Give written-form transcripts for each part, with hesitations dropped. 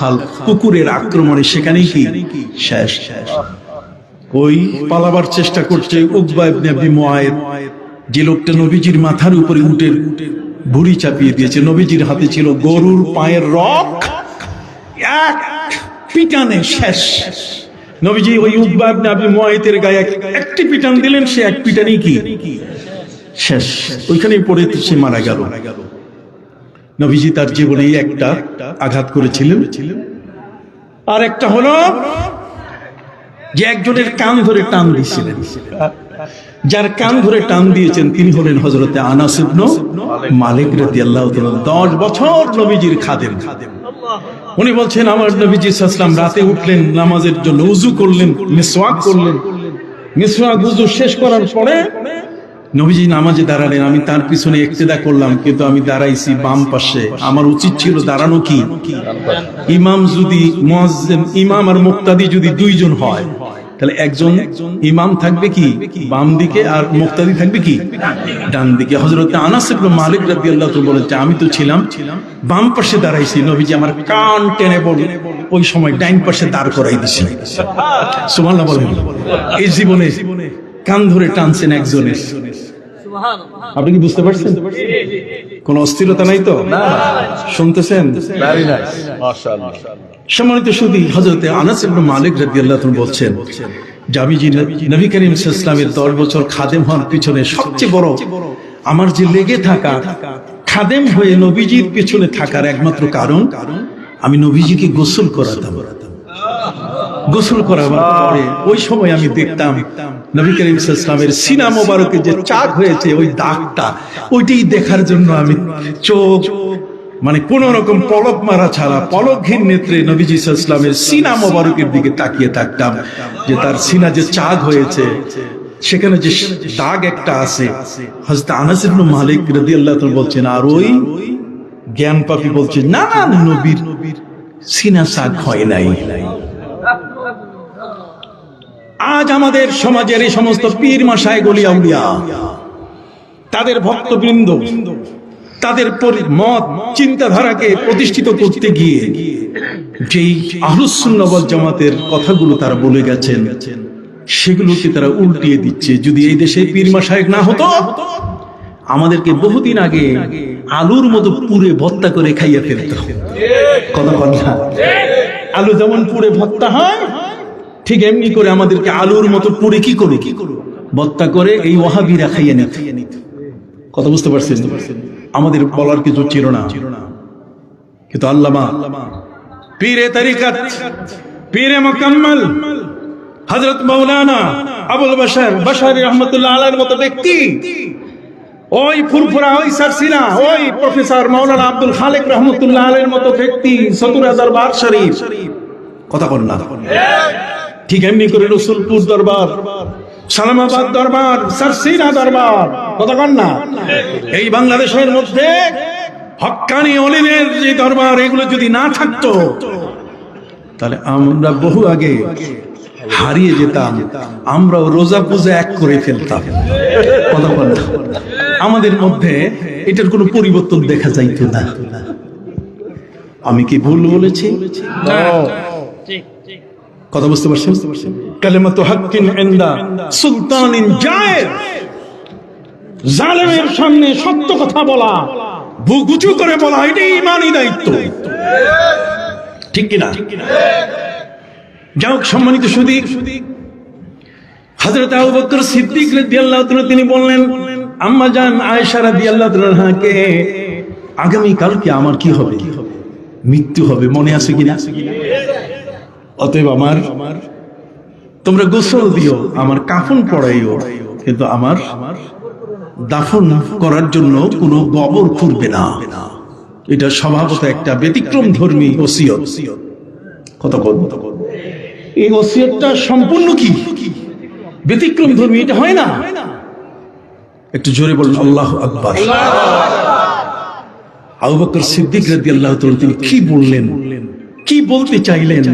খাল কুকুরের আক্রমণে সেখানেই কি শেষ। ওই পালাবার চেষ্টা করছে উকবা ইবনে আবি মুআইদ, যে লোকটা নবীজির মাথার উপরে উটের ভুঁড়ি চাপিয়ে দিয়েছে। নবীজির হাতে ছিল গরুর পায়ের রক, এক পিটানে শেষ। নবীজি ওই উকবা ইবনে আবি মুআইদের গায়ে একটি পিটান দিলেন, সে এক পিটানেই কি শেষ, ওইখানেই পড়ে সে মারা গেল। নবীজি তার জীবনে একটা আঘাত করেছিলেন, আর একটা হলো যে একজনের কান ধরে টান দিয়েছিলেন। যার কান ধরে টান দিয়েছেন তিনি হলেন হযরতে আনাস ইবনে মালিক রাদিয়াল্লাহু তাআলা। 10 বছর নবীজির খাদেম। উনি বলছেন আমার নবীজি সাল্লাল্লাহু আলাইহি ওয়াসাল্লাম রাতে উঠলেন নামাজের জন্য, ওযু করলেন, মিসওয়াক করলেন। মিসওয়াক ওযু শেষ করার পরে নবীজি নামাজে দাঁড়ালেন। আমি তার পিছনে ইক্তেদা করলাম, কিন্তু আমি দাঁড়াইছি বাম পাশে। আমার উচিত ছিল দাঁড়ানো কি। ইমাম যদি মুয়াজ্জিন, ইমাম আর মুক্তাদি যদি দুইজন হয়, তাহলে একজন ইমাম থাকবে কি বাম দিকে, আর মুক্তাদি থাকবে কি ডান দিকে। হযরত আনাস ইবনে মালিক রাদিয়াল্লাহু তাআলা বলেন যে আমি তো ছিলাম বাম পাশে দাঁড়াইছি, নবীজি আমার কান টেনে বলে ওই সময় ডাইন পাশে দাঁড় করাই দিয়েছেন। সুবহানাল্লাহ বলেন। এই জীবনে কান ধরে টানছেন একজনের। আপনি কি বুঝতে পারছেন? কোন অস্থিরতা নাই তো? শুনতেছেন? সম্মানিত সুধী, হযরতে আনাস ইবনে মালিক রাদিয়াল্লাহু তাআলা বলছেন যে আমি যে নবী করিম সাল্লাল্লাহু আলাইহি ওয়াসাল্লামের 10 বছর খাদেম হওয়ার পিছনে সবচেয়ে বড় আমার যে লেগে থাকা, খাদেম হয়ে নবীজির পিছনে থাকার একমাত্র কারণ, আমি নবীজিকে গোসল করাতাম। গোসল করাবার পরে ওই সময় আমি দেখতাম নবী করিম সাল্লাল্লাহু আলাইহি ওয়াসাল্লামের সিনা মোবারকে যে চাক হয়েছে, ওই দাগটা, ওইটাই দেখার জন্য আমি চোখ মানে কোন রকম পলক মারা ছাড়া পলকহীন নেত্রে নবীজি সাল্লাল্লাহু আলাইহি ওয়াসাল্লামের সিনা মোবারকের দিকে তাকিয়ে থাকতাম, যে তার সিনা যে চাক হয়েছে সেখানে যে দাগ একটা আছে। হযরত আনাস ইবনে মালিক রাদিয়াল্লাহু তাআলা বলছেন, আর ওই জ্ঞান পাপী বলছে না না, নবীর সিনা চাক হয় নাই। আজ আমাদের সমাজের এই সমস্ত পীর মাশায়েখ ওলি আউলিয়া, তাদের ভক্তবৃন্দ তাদের মত চিন্তাধারাকে প্রতিষ্ঠিত করতে গিয়ে যেই আহলুস সুন্নাহ ওয়াল জামাতের কথাগুলো তারা বলে গেছেন, সেগুলোকে তারা উল্টিয়ে দিচ্ছে। যদি এই দেশে পীর মাশায়েখ না হতো, আমাদেরকে বহুদিন আগে আলুর মতো পুড়ে ভর্তা করে খাইয়ে ফেলতো। কথা বল না? আলু যেমন পুড়ে ভর্তা হয়, ঠিক এমনি করে আমাদেরকে আলুর মতো পুড়ে কি করো ভর্তা করে এই ওয়াহাবিরা খাইয়ে নিত। কথা বুঝতে পারছেন? আমাদের বলার কিছু ছিল না, কিন্তু আল্লামা পীরে তরিকত, পীরে মুকাম্মল হযরত মাওলানা আবুল বাশার বাশারী রাহমাতুল্লাহ আলাইহির মতো ব্যক্তি, ওই ফুরফুরা, ওই সারসিনা, ওই প্রফেসর মাওলানা আব্দুল খালেক রাহমাতুল্লাহ আলাইহির মতো ব্যক্তি, সতুরা দরবার শরীফ, কথা বল না, ঠিক এমনি করে রসুলপুর দরবার, সালামাবাদ দরবার, সারসিনা দরবার, কথা বল না। এই বাংলাদেশের মধ্যে হক্কানি ওলিদের যে দরবার, এগুলো যদি না থাকতো, তাহলে আমরা বহু আগে হারিয়ে যেতাম। আমরাও রোজা পূজা এক করে ফেলতাম। কথা বল না। আমাদের মধ্যে এটার কোনো পরিবর্তন দেখা যাইতো না। আমি কি ভুল বলেছি? কথা বুঝতে পারছেন? কালিমাতু হাক্কিন ইনদা সুলতানিন জায়ের, জালেমের সামনে সত্য কথা বলা, বুক উঁচু করে বলা, এটাই ঈমানি দায়িত্ব। ঠিক কিনা? যাও সম্মানিত সুধী, হযরত আবু বকর সিদ্দিক রাদিয়াল্লাহু তাআলা তিনি বললেন আম্মা জান আয়েশা রাদিয়াল্লাহু তাআলাকে, আগামী কালকে আমার কি হবে? মৃত্যু হবে, মনে আছে কিনা? অতএব আমার তোমরা গোসল দিও, আমার কাফন পরাইও, কিন্তু আমার দাফন করার জন্য কোনো কবর খুঁড়বে না। এটা স্বভাবত একটা ব্যতিক্রম ধর্মী ওসিয়ত। কত এই ওসিয়তটা সম্পূর্ণ কি ব্যতিক্রম ধর্মী, এটা হয় না। একটু জোরে বলুন আল্লাহু আকবার। আবু বকর সিদ্দিক রাদিয়াল্লাহু তাআলা তিনি কি বললেন, কি বলতে চাইলেন,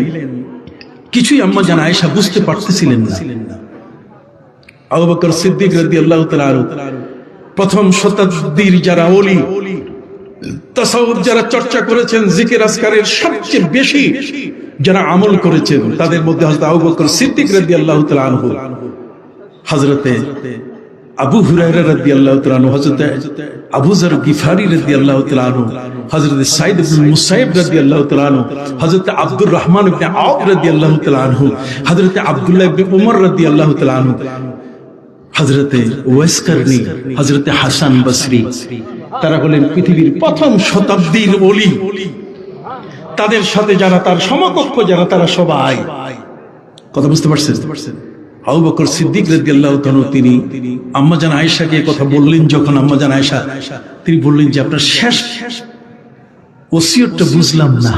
কিছুই আম্মা জান আয়েশা বুঝতে পারতেছিলেন না। আবু বকর সিদ্দিক রাদিয়াল্লাহু তাআলা প্রথম শতাব্দীর যারা ওলি, তাসাউফ যারা চর্চা করেছেন, জিকির আজকারের সবচেয়ে বেশি যারা আমল করেছেন, তাদের মধ্যে হযরত আবু বকর সিদ্দিক রাদিয়াল্লাহু তাআলা আনহু, হযরতে আবু হুরায়রা রাদিয়াল্লাহু তাআলা আনহু, হযরতে আবু যর গিফারি রাদিয়াল্লাহু তাআলা আনহু, হযরতে সাঈদ ইবনে মুসাইয়্যিব রাদিয়াল্লাহু তাআলা আনহু, হযরতে আব্দুর রহমান ইবনে আওফ রাদিয়াল্লাহু তাআলা আনহু, হযরতে আব্দুল্লাহ ইবনে উমর রাদিয়াল্লাহু তাআলা আনহু, হযরতে ওয়াইস কারনী, হযরতে হাসান বসরি, তারা হলেন পৃথিবীর প্রথম শতাব্দীর ওলি। তাদের সাথে যারা তার সমকক্ষ যারা, তারা সবাই, কথা বুঝতে পারছেন? আবু বকর সিদ্দিক রাদিয়াল্লাহু তাআলা তিনি আম্মা জান আয়েশাকে কথা বললেন, যখন আম্মা জান আয়েশা তিনি বললেন যে আপনার শেষ ওসিয়তটা বুঝলাম না।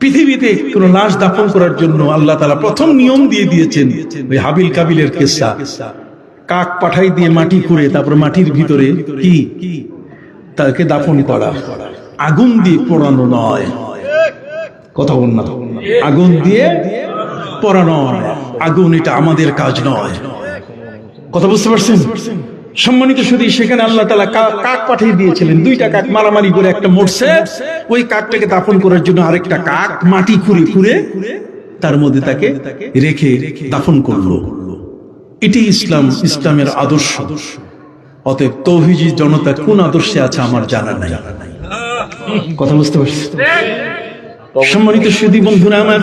পৃথিবীতে কোন লাশ দাফন করার জন্য আল্লাহ তাআলা প্রথম নিয়ম দিয়ে দিয়েছেন ওই হাবিল কাবিলের কিসসা, কাক পাঠাই দিয়ে মাটি খুঁড়ে তারপর মাটির ভিতরে কি তাকে দাফন করা, আগুন দিয়ে পোড়ানো নয়। কথা বল না, আগুন দিয়ে পোড়ানো আগুন, এটা আমাদের কাজ নয়। কথা বুঝতে পারছেন? সম্মানিত শুধু সেখানে আল্লাহ তাআলা কাক পাঠিয়ে দিয়েছিলেন, দুইটা কাক মারামারি করে একটা মরছে, ওই কাকটাকে দাফন করার জন্য আরেকটা কাক মাটি খুঁড়ে খুঁড়ে তার মধ্যে তাকে রেখে দাফন করলো। এটি ইসলাম, ইসলামের আদর্শ। অতএব তৌহিদি জনতা কোন আদর্শে আছে আমার জানা নাই। কথা বুঝতে পারছি? সম্মানিত সুধী বন্ধুরা আমার,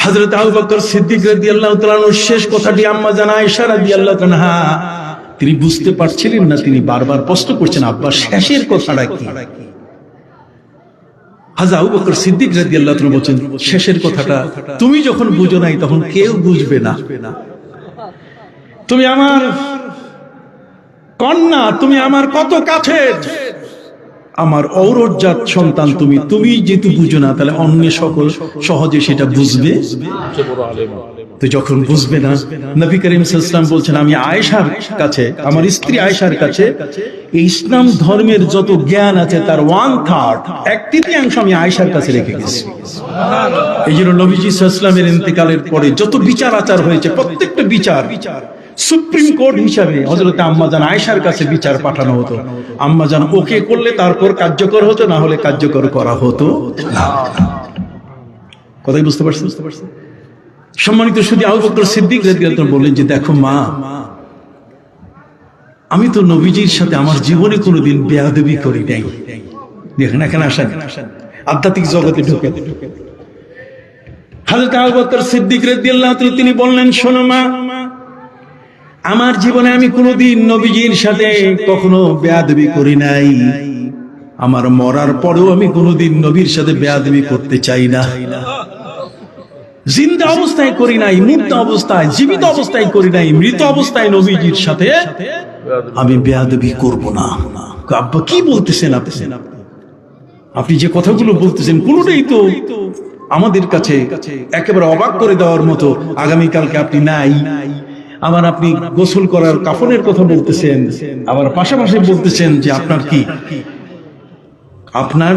হযরত আবু বকর সিদ্দিক রাদিয়াল্লাহু তাআলা আনহুর শেষ কথাটি আম্মা জান আয়েশা রাদিয়াল্লাহু তাআলা আনহা তিনি বুঝতে পারছিলেন না, তিনি বারবার প্রশ্ন করছেন আব্বা শেষের কথাটা কি? হযরত আবু বকর সিদ্দিক রাদিয়াল্লাহু তাআলা বলেন শেষের কথাটা তুমি যখন বুঝো নাই তখন কেউ বুঝবে না। তুমি আমার কন্যা, তুমি আমার কত কাছের, আমার ঔরজাত সন্তান তুমি, তুমি যেহেতু বুঝো না তাহলে অন্য সকল সহজে সেটা বুঝবে। তো যখন বুঝবে না, নবী করিম সাল্লাল্লাহু আলাইহি ওয়াসাল্লাম বলছেন আমি আয়েশার কাছে, আমার স্ত্রী আয়েশার কাছে এই ইসলাম ধর্মের যত জ্ঞান আছে তার 1/3, 1/3 আমি আয়েশার কাছে রেখে গেছি। এই জন্য নবীজি সাল্লাল্লাহু আলাইহি ওয়াসাল্লামের ইন্তেকালের পরে যত বিচার আচার হয়েছে, প্রত্যেকটা বিচার সুপ্রিম কোর্ট হিসাবে হযরত আম্মা জান আয়েশার কাছে বিচার পাঠানো হতো। আম্মা জান ওকে করলে তারপর কার্যকর হতো, না হলে কার্যকর করা হতো না। কথাই বুঝতে পারছেন? সম্মানিত শুধু আবু বকর সিদ্দিক রাদিয়াল্লাহু তাআলা বললেন যে দেখো মা, আমি তো নবীজির সাথে আমার জীবনে কোনোদিন বেয়াদবি করি নাই। দেখেন এখানে আসেন, আধ্যাত্মিক জগতে ঢুকে হযরত আবু বকর সিদ্দিক রাদিয়াল্লাহু তাআলা তিনি বললেন শোনো মা, আমার জীবনে আমি কোনোদিন নবীজির সাথে কখনো বেয়াদবি করি নাই, আমার মরার পরেও আমি কোনোদিন নবীর সাথে বেয়াদবি করতে চাই না। জিন্দা অবস্থায় করি নাই, মুর্দা অবস্থায়, জীবিত অবস্থায় করি নাই, মৃত অবস্থায় নবীজির সাথে আমি বেয়াদবি করব না। আব্বা কি বলতেছেন আপনি? আপনি যে কথাগুলো বলতেছেন কোনোটাই তো আমাদের কাছে একেবারে অবাক করে দেওয়ার মতো। আগামীকালকে আপনি নাই, আবার আপনি গোসল করার কাফনের কথা বলতেছেন, আবার পাশাপাশি বলতেছেন যে আপনার কি, আপনার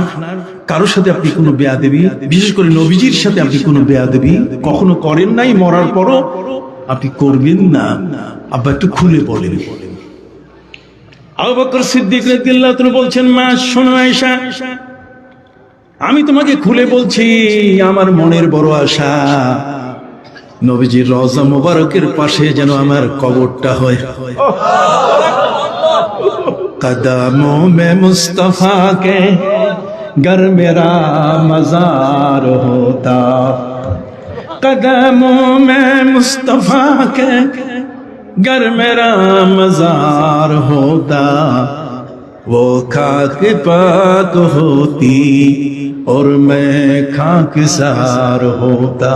কারোর সাথে আপনি কোনো বেয়াদবি, বিশেষ করে নবীজির সাথে আপনি কোনো বেয়াদবি কখনো করেন নাই, মরার পরও আপনি করবেন না। আব্বা একটু খুলে বলেন। আবু বকর সিদ্দিক রাদিয়াল্লাহু তাআলা বলছেন মা শোনো আয়েশা, আমি তোমাকে খুলে বলছি আমার মনের বড় আশা নবীজির রওজা মোবারকের পাশে যেন আমার কবরটা হয়। कदमों में मुस्तफा के घर मेरा मजार होता, कदमों में मुस्तफा के घर मेरा मजार होता, वो खाक पाक होती और मैं खाकसार होता।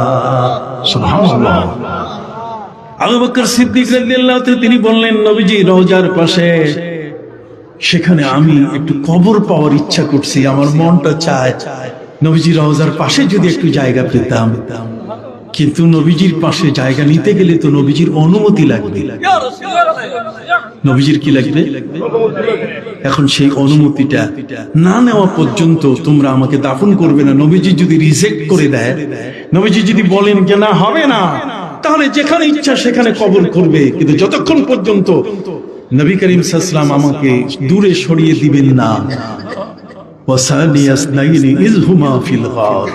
सुभान अल्लाह। আবু বকর সিদ্দিক রাদিয়াল্লাহু তাআলা তিনি বললেন নবীজি রওজার পাশে, সেখানে আমি একটু কবর পাওয়ার ইচ্ছা করছি, আমার মনটা চায় নবীজি রওজার পাশে যদি একটু জায়গা পেতাম। কিন্তু নবীজির পাশে জায়গা নিতে গেলে তো নবীজির অনুমতি লাগবে। নবীজির কি লাগবে? এখন সেই অনুমতিটা না নেওয়া পর্যন্ত তোমরা আমাকে দাফন করবে না। নবীজি যদি রিজেক্ট করে দেয়, নবীজি যদি বলেন যে না হবে না, তাহলে যেখানে ইচ্ছা সেখানে কবর করবে, কিন্তু যতক্ষণ পর্যন্ত নবী করিম সাল্লাল্লাহু আলাইহি ওয়াসাল্লাম আমাকে দূরে সরিয়ে দিবেন না। ওয়াসানিয়াস নাইনি ইয হুমা ফিল গার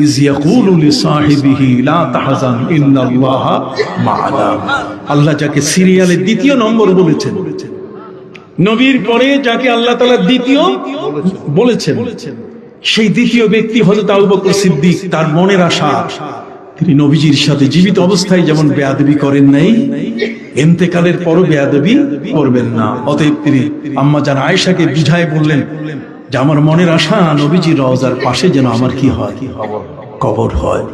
ইয ইয়াকুলু লিসাহিবিহি লা তাহজান ইন্নাল্লাহা মা'ানা। আল্লাহ যাকে সিরিয়ালে দ্বিতীয় নম্বর বলেছেন, নবীর পরে যাকে আল্লাহ তাআলা দ্বিতীয় বলেছেন, সেই দ্বিতীয় ব্যক্তি হযরত আবু বকর সিদ্দিক। তার মনের আশা তিনি নবীজির সাথে জীবিত অবস্থায় যেমন বেয়াদবি করেন নাই, ইন্তেকালের পরও বেয়াদবি করবেন না। অতএব তিনি আম্মা জান আয়েশাকে বুঝায় বললেন যে আমার মনের আশা নবীজির রওজার পাশে যেন আমার কি হয়, কবর হয়।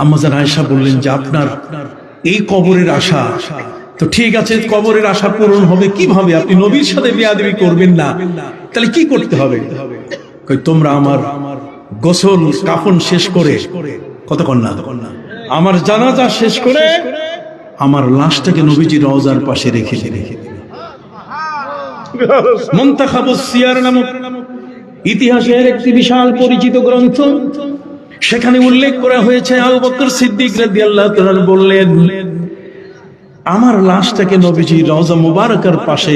আম্মা জান আয়েশা বললেন যে আপনার এই কবরের আশা তো ঠিক আছে, কবরের আশা পূরণ হবে কিভাবে? আপনি নবীর সাথে বেয়াদবি করবেন না, তাহলে কি করতে হবে? কই তোমরা আমার গোসল কাফন শেষ করে, কতক্ষণ না, আমার জানাজা শেষ করে আমার লাশটাকে নবীজির রওজার পাশে রেখে দিবে। মুনতাখাবুস সিয়ার নামক ইতিহাসের একটি বিশাল পরিচিত গ্রন্থ, সেখানে উল্লেখ করা হয়েছে আবু বকর সিদ্দিক রাদিয়াল্লাহু তাআলা বললেন আমার লাশটাকে নবীজির রওজা মুবারাকার পাশে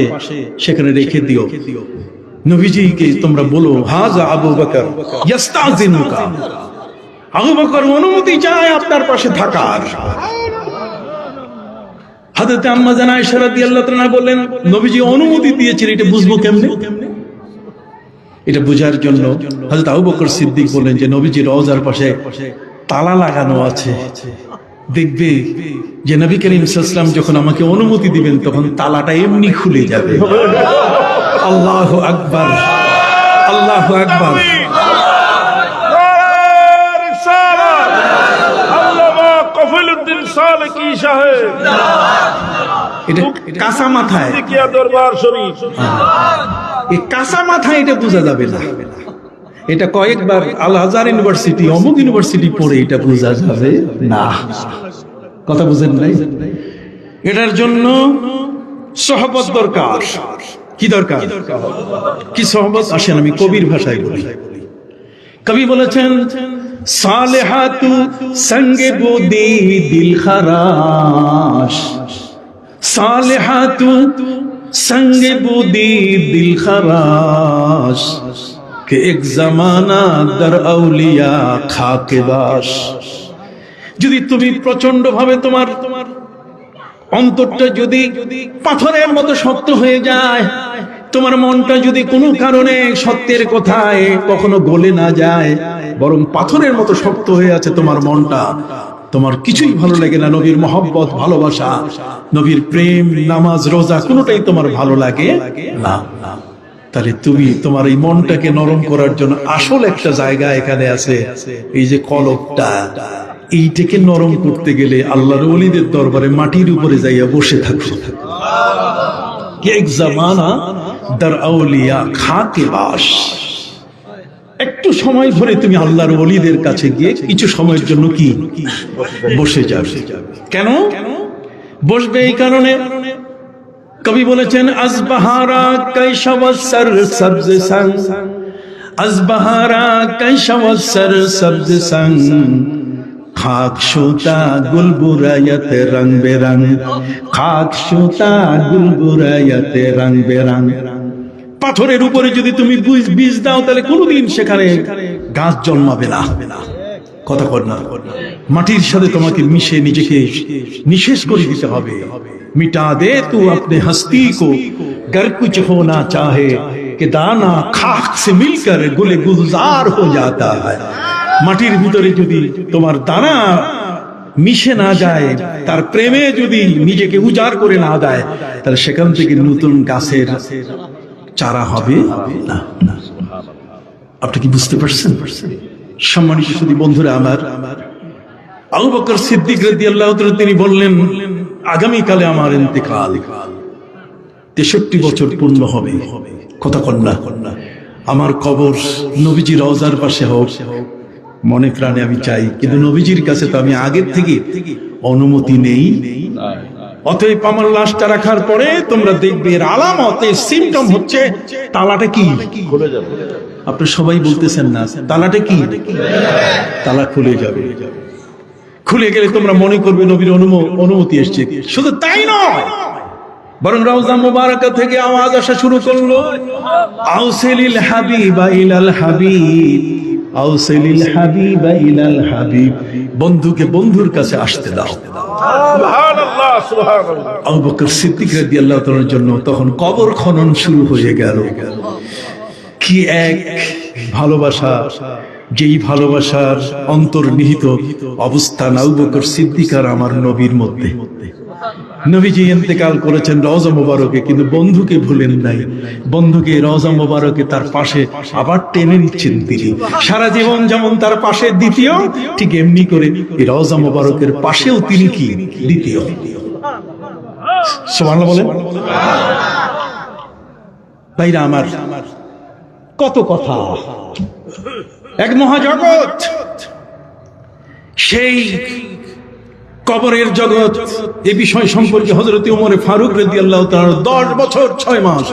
সেখানে রেখে দিও। নবীজিকে তোমরা বলো হাজা আবু বকর ইস্তাযিনুকা, আবু বকর অনুমতি চায় আপনার পাশে থাকার। হযরত আম্মা জান আয়েশা রাদিয়াল্লাহু তাআলা বললেন নবীজি অনুমতি দিয়েছেন, এটা বুঝবো কেমনে? এটা বোঝার জন্য হযরত আবু বকর সিদ্দিক বলেন যে নবীজির রওজার পাশে তালা লাগানো আছে, দেখবে যে নবী করিম সাল্লাল্লাহু আলাইহি ওয়াসাল্লাম যখন আমাকে অনুমতি দিবেন তখন তালাটা এমনি খুলে যাবে। আল্লাহু আকবার, আল্লাহু আকবার। কফিলউদ্দিন সালেকি সাহেব, এটা কাঁচা মাথায়, দরবার শরীফ, এই কাঁচা মাথায় এটা বোঝা যাবে না। এটা কয়েকবার আল আজহার ইউনিভার্সিটি অমুক ইউনিভার্সিটি পড়ে এটা বোঝা যাবে না। কথা বুঝেন নাই? এটার জন্য সহবত দরকার। কি দরকার? কি সহবত? আসেন আমি কবির ভাষায় বলি। কবি বলেছেন সালেহাতু সঙ্গে বুদি দিল খারাশ, সালেহাতু সঙ্গে বুদি দিল খারাশ কে এক জামানা দর আউলিয়া খাকে বাস। যদি তুমি প্রচন্ড ভাবে তোমার অন্তরটা যদি পাথরের মতো শক্ত হয়ে যায়, তোমার মনটা যদি কোনো কারণে সত্যের কথায় কখনো গলে না যায়, বরং পাথরের মতো শক্ত হয়ে আছে তোমার মনটা, তোমার কিছুই ভালো লাগে না, নবীর মহব্বত ভালোবাসা, নবীর প্রেম নামাজ রোজা কোনোটাই তোমার ভালো লাগে না, তাহলে তুমি তোমার এই মনটাকে নরম করার জন্য আসল একটা জায়গা এখানে আছে, এই যে কলবটা, এইটাকে নরম করতে গেলে আল্লাহর ওলিদের দরবারে মাটির উপরে যাইয়া বসে থাকো। এক জামানা দর আউলিয়া খাকে বাস। একটু সময় ধরে তুমি আল্লাহর ওলিদের কাছে গিয়ে কিছু সময়ের জন্য কি বসে যাবে। কেন বসবে? এই কারণে কবি বলেছেন আজবাহারা কৈশবসর সবজ সং, আজবাহারা কৈশবসর সবজ সং খাক শুতা গুলবুরায়ত রং বেরং, খাক শুতা গুলবুরায়ত রং বেরং। পাথরের উপরে যদি তুমি বীজ দাও তাহলে কোনোদিন সেখানে গাছ জন্মাবে না। কথা কর না, মাটির সাথে তোমাকে মিশে নিজেকে নিঃশেষ করে দিতে হবে। मिटा दे तू अपने हस्ती को गर कुछ होना चाहे कि दाना खाक से मिलकर गुले गुलजार हो जाता है। মাটির ভিতরে যদি তোমার দানা মিশে না যায়, তার প্রেমে যদি নিজেকে উজাড় করে না দেয়, তাহলে সেখান থেকে নতুন গাছের চারা হবে না। আপনি কি বুঝতে পারছেন? সম্মানিত সুধী বন্ধুরা আমার, আবু বকর সিদ্দিক রাদিয়াল্লাহু তাআলা তিনি বললেন আগামীকালে আমার ইন্তেকাল, 63 বছর পূর্ণ হবে। কথা কন্যা, আমার কবর নবীজির রওজার পাশে হোক, মনে প্রাণে আমি চাই, কিন্তু নবীজির কাছে তো আমি আগের থেকে অনুমতি নেই। অতএব আমার লাশটা রাখার পরে তোমরা দেখবে এর আলামত, এর সিমটম হচ্ছে তালাটা কি খুলে যাবে। আপনি সবাই বলতেছেন না তালাটা কি? তালা খুলে যাবে। খুলে গেলে তোমরা মনে করবে নবীর অনুমতি এসেছে। শুধু তাই নয়, বরং রওজা মুবারাকা থেকে আওয়াজ আসা শুরু করলো, আউসিলিল হাবিবা ইলাল হাবিব, আউসিলিল হাবিবা ইলাল হাবিব, বন্ধুকে বন্ধুর কাছে আসতে দাও। সুবহানাল্লাহ, সুবহানাল্লাহ। আবু বকর সিদ্দিক রাদিয়াল্লাহু তাআলার জন্য তখন কবর খনন শুরু হয়ে গেল। কি এক ভালোবাসা, যেই ভালোবাসার অন্তর্নিহিত অবস্থান আবু বকর সিদ্দিক আর আমার নবীর মধ্যে। নবীজি ইন্তেকাল করেছেন রওজা মুবারকে, কিন্তু বন্ধুকে ভুলেন নাই। বন্ধুকে রওজা মুবারকে তার পাশে আবার টেনে নিচ্ছেন তিনি। সারা জীবন যেমন তার পাশে দ্বিতীয়, ঠিক এমনি করে এই রওজা মুবারকের পাশেও তিনি কি দ্বিতীয়। সুবহানাল্লাহ বলেন। ভাইরা আমার, কত কথা, এক মহাজগৎ, সেই কবরের জগৎ। এই বিষয় সম্পর্কে হযরত ওমর ফারুক রাদিয়াল্লাহু তাআলা 10 বছর 6 মাস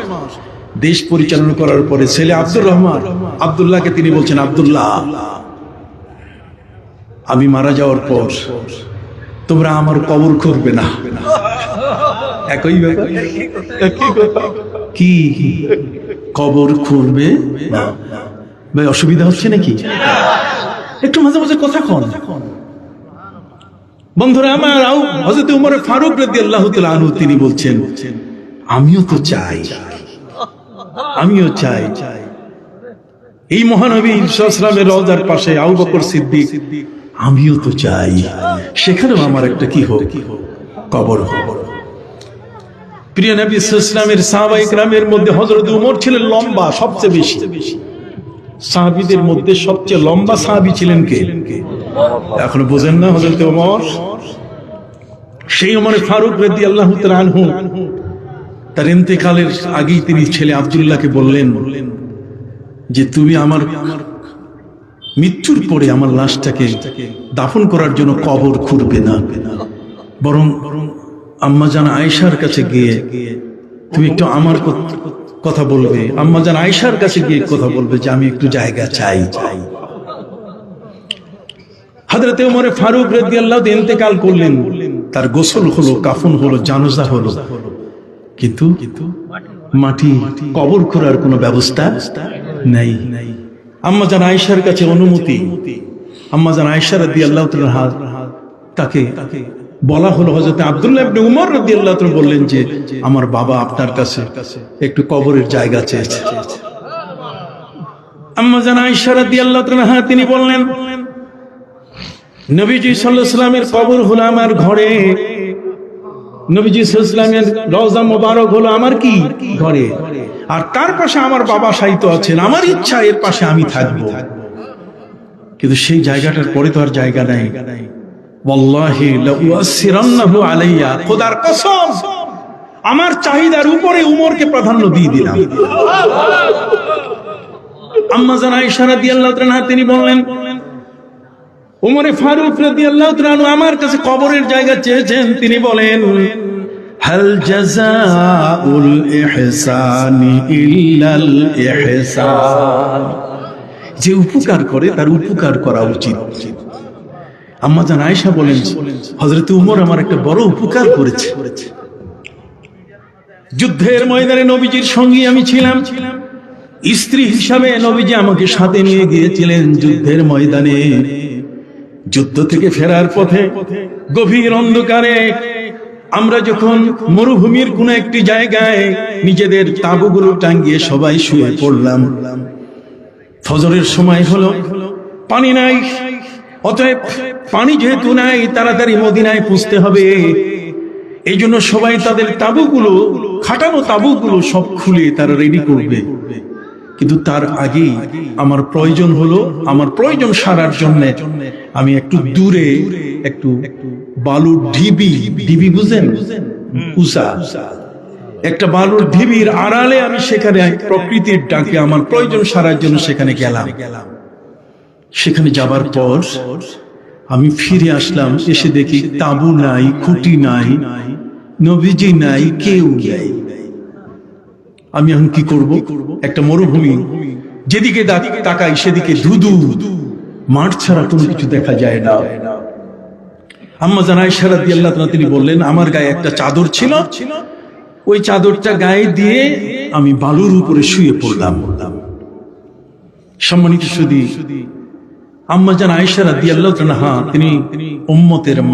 দেশ পরিচালনা করার পরে ছেলে আব্দুর রহমান আব্দুল্লাহকে তিনি বলছেন, আব্দুল্লাহ, আমি মারা যাওয়ার পর তোমরা আমার কবর খুঁড়বে না। একই ব্যাপার, একই কথা। কি কবর খুঁড়বে না? ভাই অসুবিধা হচ্ছে নাকি? একটু মাঝে মাঝে কথা কন। বন্ধুরা আমার, হযরত ওমর ফারুক রাদিয়াল্লাহু তাআলা আনহু তিনি বলছেন, আমিও তো চাই, আমিও চাই এই মহানবী সাল্লাল্লাহু আলাইহি ওয়াসাল্লামের রওজার পাশে আবু বকর সিদ্দিক, আমিও তো চাই সেখানেও আমার একটা কি হোক, কবর হোক। প্রিয় নবী সাল্লাল্লাহু আলাইহি ওয়াসাল্লামের সাহাবায়ে কেরামের মধ্যে হযরত ওমর ছিলেন লম্বা, সবচেয়ে বেশি। সাহাবীদের মধ্যে সবচেয়ে লম্বা সাহাবী ছিলেন কে? এখনো বোঝেন না হযরত ওমর? সেই ওমর ফারুক রাদিয়াল্লাহু তাআলা আনহু তার ইন্তেকালের আগেই তিনি ছেলে আব্দুল্লাহকে বললেন যে, তুমি আমার মৃত্যুর পরে আমার লাশটাকে দাফন করার জন্য কবর খুঁড়বে না, বরং আম্মাজান আয়েশার কাছে গিয়ে তুমি একটু আমার কথা বলবে, আম্মাজান আয়েশার কাছে গিয়ে কথা বলবে যে আমি একটু জায়গা চাই। হযরত ওমর ফারুক রাদিয়াল্লাহু তাআলা ইন্তেকাল করলেন, তার গোসল হলো, কাফন হলো, জানাজা হলো, কিন্তু মাটি কবর খোঁড়ার কোনো ব্যবস্থা নেই। আম্মাজান আয়েশার কাছে অনুমতি, আম্মাজান আয়েশা রাদিয়াল্লাহু তাআলা তাকে বলা হলো, হযরত আব্দুল্লাহ ইবনে উমর রাদিয়াল্লাহু তাআলা বললেন যে আমার বাবা আপনার কাছে একটু কবরের জায়গা চেয়েছে। আম্মাজান আয়েশা রাদিয়াল্লাহু তাআলা তিনি বললেন, নবীজি সাল্লাল্লাহু আলাইহি ওয়াসাল্লামের কবর হলো আমার ঘরে, নবীজি সাল্লাল্লাহু আলাইহি ওয়াসাল্লামের রওজা মোবারক হলো আমার কি ঘরে, আর তার পাশে আমার বাবা শায়িত আছেন, আমার ইচ্ছা এর পাশে আমি থাকবো। কিন্তু সেই জায়গাটার পরে তো আর জায়গা নাই। ওয়াল্লাহি লা উয়াসসিরান্নাহু আলাইয়া, খোদার কসম আমার চাহিদার উপরে উমরকে প্রাধান্য দিয়ে দিলাম। আম্মা জান আয়েশা রাদিয়াল্লাহু তাআলা তিনি বললেন, ওমর ফারুক রাদিয়াল্লাহু তাআলা আমার কাছে কবরের জায়গা চেয়েছেন। তিনি বলেন, হাল জাযাউল ইহসানি ইল্লাল ইহসান, যে উপকার করে তার উপকার করা উচিত। আম্মা জান আয়েশা বলেন, হযরত ওমর আমার একটা বড় উপকার করেছে। যুদ্ধের ময়দানে নবীজির সঙ্গী আমি ছিলাম, স্ত্রী হিসাবে নবীজি আমাকে সাথে নিয়ে গিয়েছিলেন যুদ্ধের ময়দানে। যুদ্ধ থেকে ফেরার পথে গভীর অন্ধকারে আমরা যখন মরুভূমির কোন একটি জায়গায় নিজেদের তাঁবুগুলো টাঙ্গিয়ে সবাই শুয়ে পড়লাম। ফজরের সময় হলো, পানি নাই, অতএব পানি যেহেতু নাই তাড়াতাড়ি মদিনায় পৌঁছতে হবে। এই জন্য সবাই তাদের তাঁবুগুলো, খাটানো তাঁবুগুলো সব খুলে তারা রেডি করবে। কিন্তু তার আগেই আমার প্রয়োজন হলো, আমার প্রয়োজন সারার জন্য আমি একটু দূরে একটু বালুর ঢিবি বুঝেন, উষা একটা বালুর ঢিবির আড়ালে আমি সেখানে প্রকৃতির ডাকে আমার প্রয়োজন সারার জন্য সেখানে গেলাম। সেখানে যাবার পর আমি ফিরে আসলাম, এসে দেখি তাঁবু নাই, খুঁটি নাই, নবীজি নাই, কেউ নাই। আমি এখন কি করব? একটা মরুভূমি, যেদিকে তাকাই সেদিকে ধুধু, মাঠ ছাড়া কোনো কিছু দেখা যায় না। আম্মা জান আয়েশা রাদিয়াল্লাহু তাআলা তিনি বললেন, আমার গায়ে একটা চাদর ছিল, ওই চাদরটা গায়ে দিয়ে আমি বালুর উপরে শুয়ে পড়লাম। সম্মানিত সুধী, আম্মা জান আয়েশা রাদিয়াল্লাহু তাআলা তিনি উম্মতের মা।